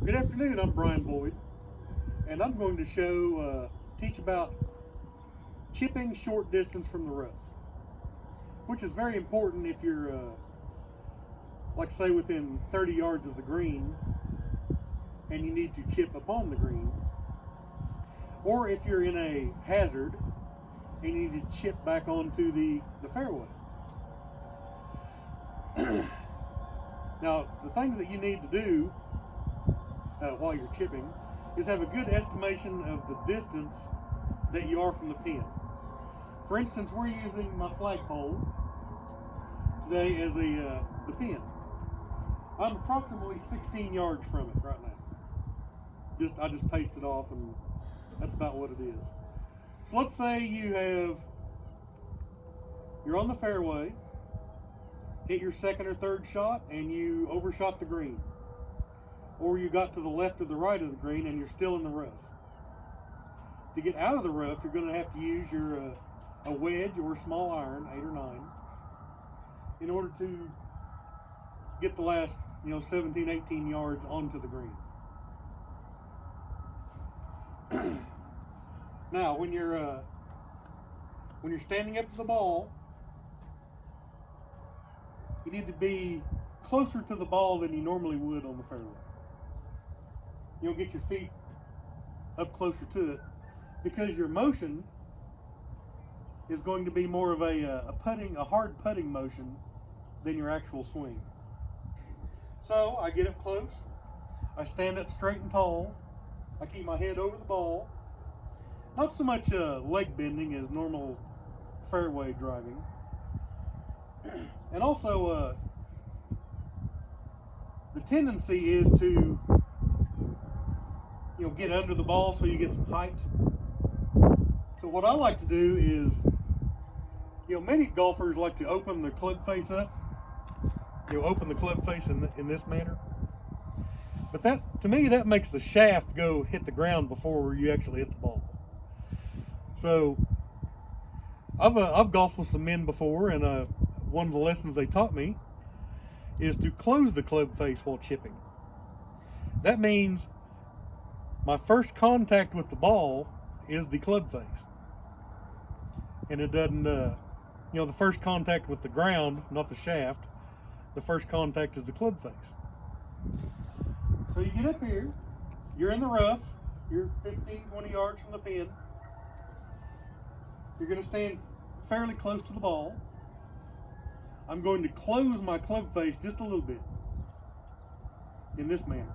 Good afternoon, I'm Brian Boyd, and I'm going to teach about chipping short distance from the rough, which is very important if you're, like say within 30 yards of the green and you need to chip upon the green, or if you're in a hazard and you need to chip back onto the fairway. Now, the things that you need to do while you're chipping is have a good estimation of the distance that you are from the pin. For instance, we're using my flagpole today as the pin. I'm approximately 16 yards from it right now. I just paced it off, and that's about what it is. So let's say you're on the fairway, hit your second or third shot, and you overshot the green. Or you got to the left or the right of the green and you're still in the rough. To get out of the rough, you're going to have to use your a wedge or a small iron, 8 or 9, in order to get the last 17, 18 yards onto the green. Now, when you're standing up to the ball, you need to be closer to the ball than you normally would on the fairway. You'll get your feet up closer to it because your motion is going to be more of a hard putting motion than your actual swing. So I get up close, I stand up straight and tall, I keep my head over the ball, not so much leg bending as normal fairway driving, and also the tendency is to get under the ball so you get some height. So what I like to do is, many golfers like to open their club face up. Open the club face in this manner. But to me, that makes the shaft go hit the ground before you actually hit the ball. So I've golfed with some men before, and one of the lessons they taught me is to close the club face while chipping. That means my first contact with the ball is the club face. And it doesn't, the first contact with the ground, not the shaft, the first contact is the club face. So you get up here, you're in the rough, you're 15, 20 yards from the pin. You're going to stand fairly close to the ball. I'm going to close my club face just a little bit in this manner.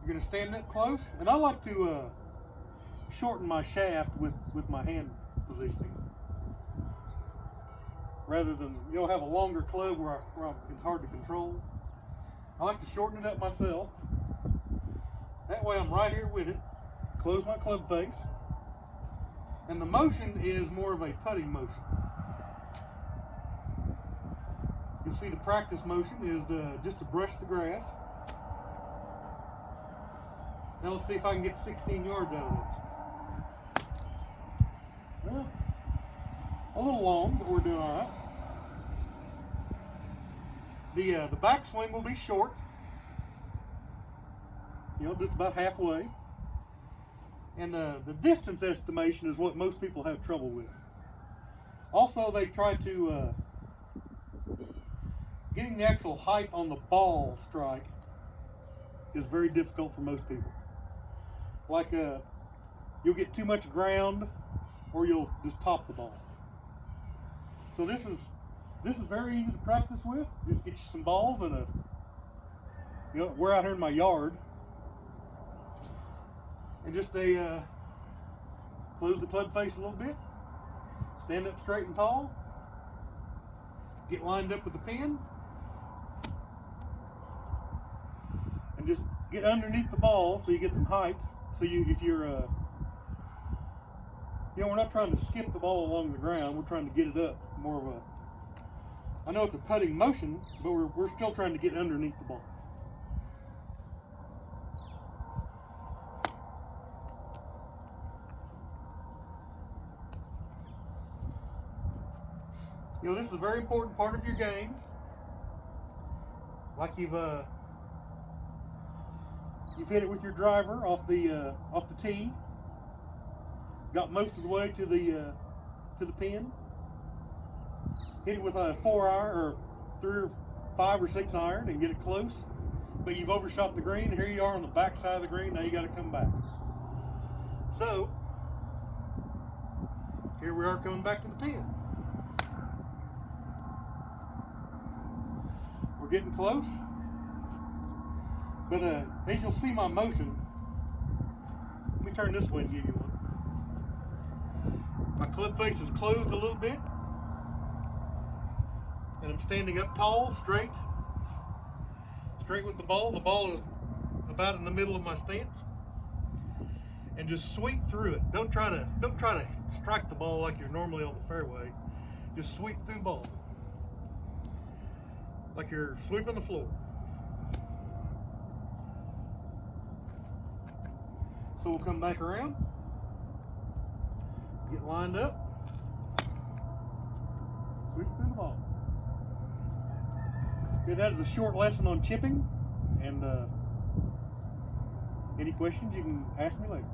You're going to stand up close, and I like to shorten my shaft with my hand positioning, rather than have a longer club where it's hard to control. I like to shorten it up myself. That way I'm right here with it. Close my club face, and the motion is more of a putting motion. You'll see the practice motion is just to brush the grass. Now let's see if I can get 16 yards out of this. Well, a little long, but we're doing all right. The backswing will be short, just about halfway. And the distance estimation is what most people have trouble with. Also, they try to getting the actual height on the ball strike is very difficult for most people. Like you'll get too much ground, or you'll just top the ball. So this is very easy to practice with. Just get you some balls and we're out here in my yard, and just close the club face a little bit, stand up straight and tall, get lined up with the pin, and just get underneath the ball so you get some height. So if you're, we're not trying to skip the ball along the ground. We're trying to get it up more of I know it's a putting motion, but we're still trying to get underneath the ball. This is a very important part of your game. Like you've You've hit it with your driver off the tee. Got most of the way to the pin. Hit it with a 4-iron or 3 or 5 or 6 iron and get it close. But you've overshot the green. Here you are on the back side of the green. Now you got to come back. So here we are coming back to the pin. We're getting close. But as you'll see my motion, let me turn this way and give you one. My club face is closed a little bit. And I'm standing up tall, straight with the ball. The ball is about in the middle of my stance. And just sweep through it. Don't try to strike the ball like you're normally on the fairway. Just sweep through the ball. Like you're sweeping the floor. So we'll come back around. Get lined up. Sweep through the ball. Okay, that is a short lesson on chipping. And any questions you can ask me later.